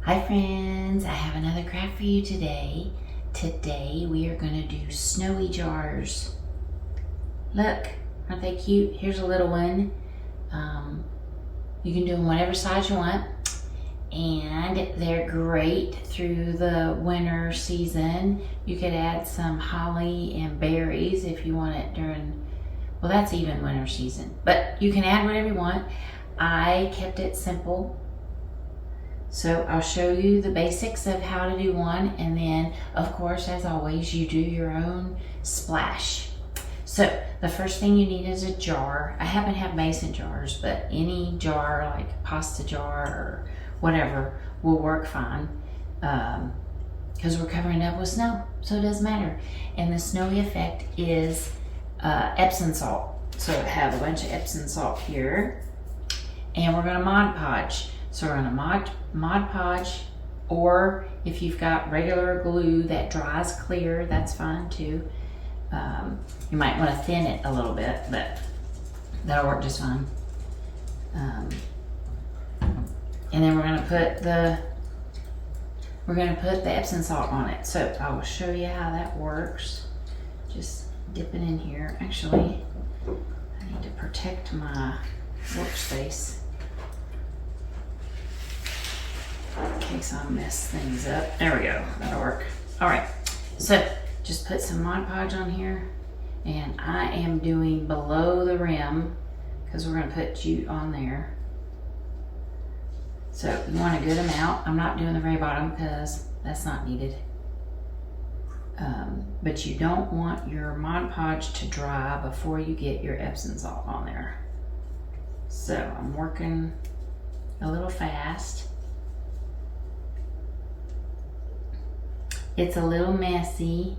Hi friends, I have another craft for you today. Today we are going to do snowy jars. Look, aren't they cute? Here's a little one. You can do them whatever size you want. And they're great through the winter season. You could add some holly and berries if you want it during, well, that's even winter season. But you can add whatever you want. I kept it simple. So I'll show you the basics of how to do one, and then of course, as always, you do your own splash. So the first thing you need is a jar. I happen to have mason jars, but any jar like a pasta jar or whatever will work fine, because we're covering it up with snow, so it doesn't matter. And the snowy effect is Epsom salt. So I have a bunch of Epsom salt here, and we're gonna Mod Podge. So we're gonna Mod Podge, or if you've got regular glue that dries clear, that's fine too. You might want to thin it a little bit, but that'll work just fine. And then we're gonna put the Epsom salt on it. So I will show you how that works. Just dip it in here. Actually, I need to protect my workspace in case I mess things up. There we go, that'll work. All right, so just put some Mod Podge on here, and I am doing below the rim because we're gonna put jute on there. So you want a good amount. I'm not doing the very bottom because that's not needed. But you don't want your Mod Podge to dry before you get your Epsom salt on there. So I'm working a little fast. It's a little messy,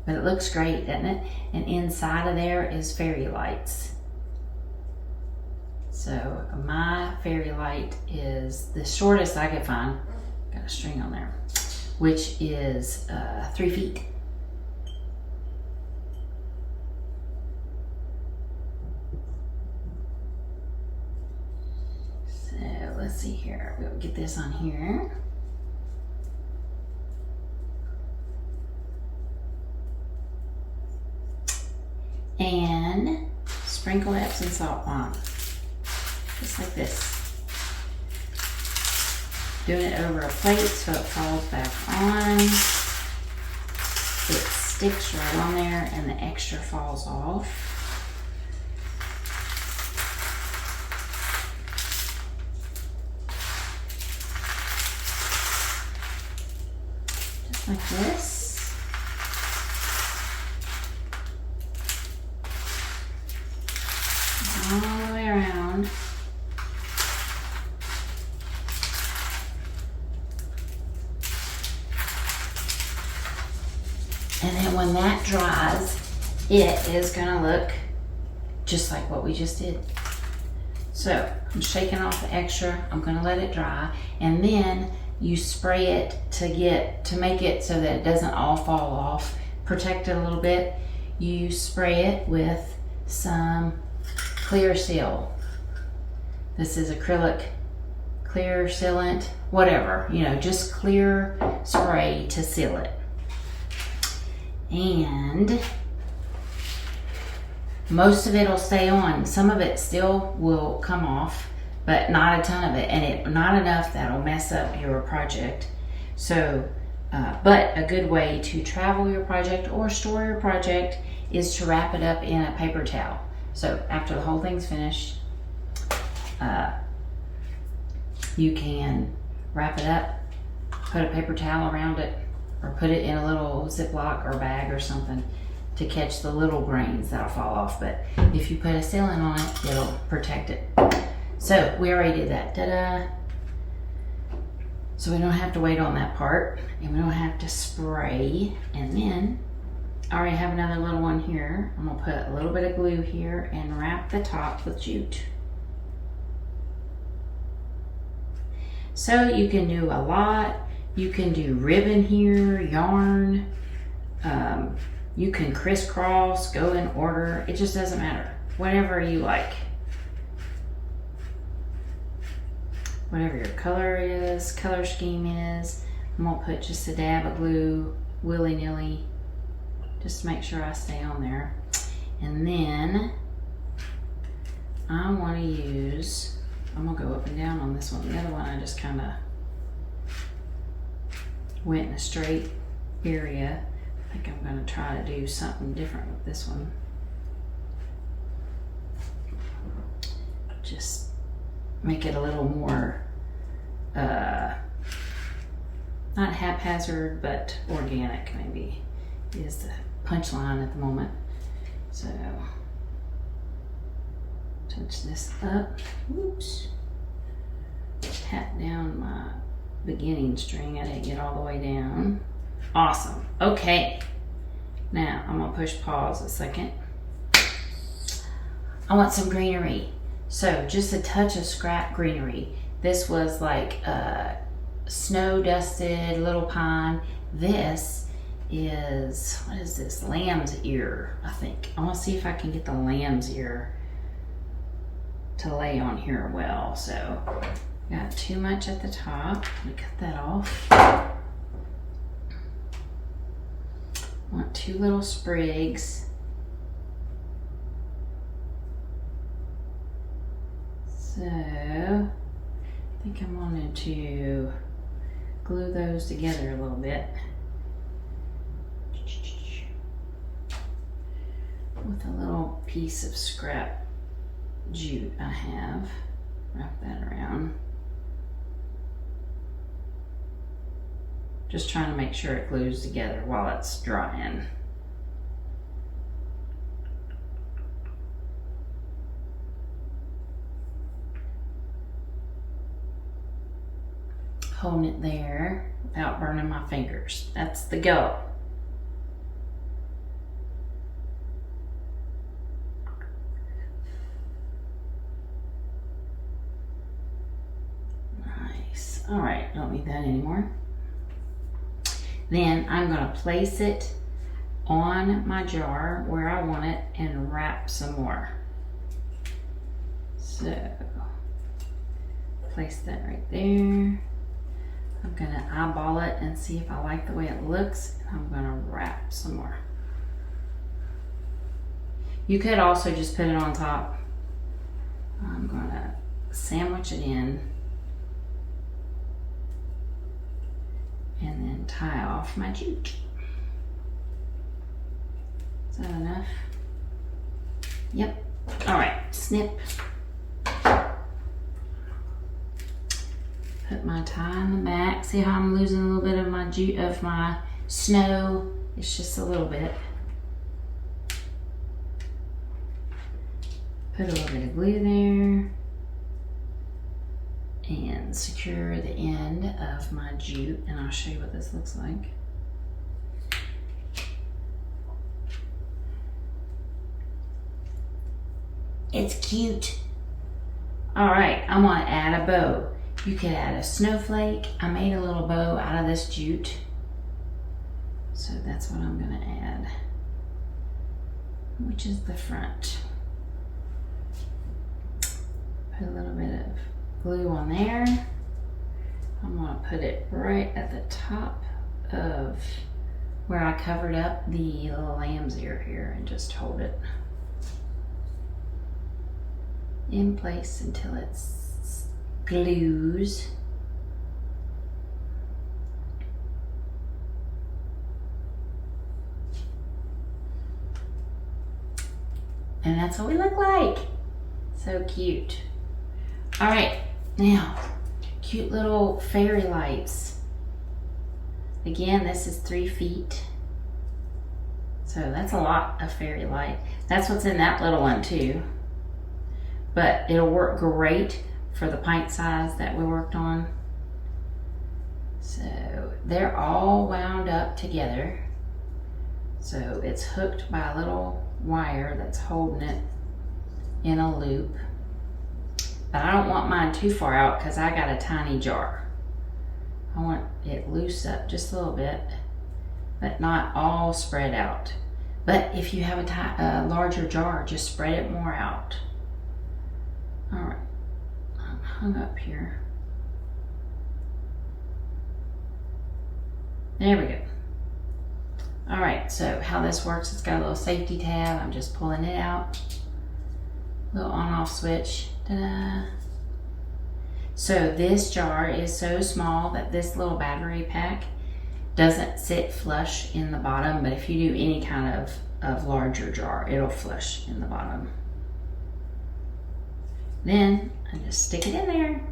but it looks great, doesn't it? And inside of there is fairy lights. So my fairy light is the shortest I could find. Got a string on there, which is 3 feet. So let's see here. We'll get this on here. And sprinkle Epsom salt on, just like this. Doing it over a plate so it falls back on. It sticks right on there and the extra falls off. Just like this. All the way around. And then when that dries, it is gonna look just like what we just did. So I'm shaking off the extra, I'm gonna let it dry, and then you spray it to make it so that it doesn't all fall off, protect it a little bit. You spray it with some clear seal. This is acrylic clear sealant, whatever, just clear spray to seal it. And most of it will stay on. Some of it still will come off, but not a ton of it, and not enough that'll mess up your project. So, but a good way to travel your project or store your project is to wrap it up in a paper towel. So after the whole thing's finished, you can wrap it up, put a paper towel around it, or put it in a little Ziploc or bag or something to catch the little grains that'll fall off. But if you put a sealant on it, it'll protect it. So we already did that, ta-da. So we don't have to wait on that part, and we don't have to spray. And then I already have another little one here. I'm gonna put a little bit of glue here and wrap the top with jute. So you can do a lot. You can do ribbon here, yarn. You can crisscross, go in order. It just doesn't matter. Whatever you like. whatever your color scheme is. I'm gonna put just a dab of glue willy-nilly just to make sure I stay on there. And then I want to use, I'm gonna go up and down on this one. The other one I just kind of went in a straight area. I think I'm gonna try to do something different with this one. Just make it a little more, not haphazard, but organic maybe is the punchline at the moment. So, touch this up, oops, pat down my beginning string. I didn't get all the way down. Awesome, okay. Now, I'm gonna push pause a second. I want some greenery. So, just a touch of scrap greenery. This was like snow dusted little pine. This is, what is this? Lamb's ear, I think. I want to see if I can get the lamb's ear to lay on here well. So, got too much at the top. Let me cut that off. Want 2 little sprigs. So, I think I wanted to glue those together a little bit with a little piece of scrap jute I have. Wrap that around. Just trying to make sure it glues together while it's drying. Holding it there without burning my fingers. That's the goal. Nice. All right, don't need that anymore. Then I'm going to place it on my jar where I want it and wrap some more. So, place that right there. I'm going to eyeball it and see if I like the way it looks. I'm going to wrap some more. You could also just put it on top. I'm going to sandwich it in and then tie off my jute. Is that enough? Yep. All right, snip. Put my tie in the back. See how I'm losing a little bit of my jute, of my snow? It's just a little bit. Put a little bit of glue there. And secure the end of my jute. And I'll show you what this looks like. It's cute. All right, I'm gonna add a bow. You could add a snowflake. I made a little bow out of this jute. So that's what I'm gonna add, which is the front. Put a little bit of glue on there. I'm gonna put it right at the top of where I covered up the little lamb's ear here and just hold it in place until it's glues. And that's what we look like. So cute. All right, now, cute little fairy lights. Again, this is 3 feet. So that's a lot of fairy light. That's what's in that little one too. But it'll work great for the pint size that we worked on. So they're all wound up together. So it's hooked by a little wire that's holding it in a loop. But I don't want mine too far out because I got a tiny jar. I want it loose up just a little bit, but not all spread out. But if you have a larger jar, just spread it more out. All right, I'm hung up here. There we go. All right, so how this works, it's got a little safety tab. I'm just pulling it out. Little on-off switch. Ta-da. So this jar is so small that this little battery pack doesn't sit flush in the bottom, but if you do any kind of larger jar, it'll flush in the bottom. Then I just stick it in there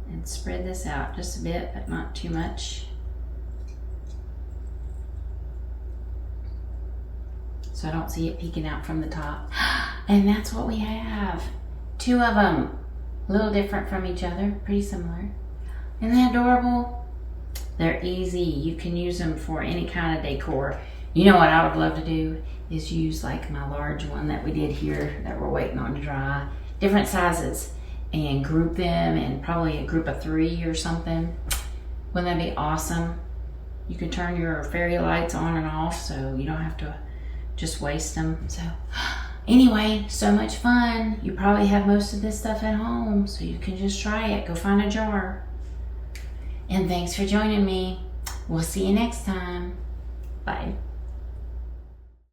and spread this out just a bit, but not too much. So I don't see it peeking out from the top. And that's what we have. 2 of them. A little different from each other, pretty similar. Isn't that adorable? They're easy. You can use them for any kind of decor. You know what I would love to do is use like my large one that we did here that we're waiting on to dry. Different sizes and group them in probably a group of 3 or something. Wouldn't that be awesome? You can turn your fairy lights on and off so you don't have to just waste them. So anyway, so much fun. You probably have most of this stuff at home, so you can just try it. Go find a jar. And thanks for joining me. We'll see you next time. Bye.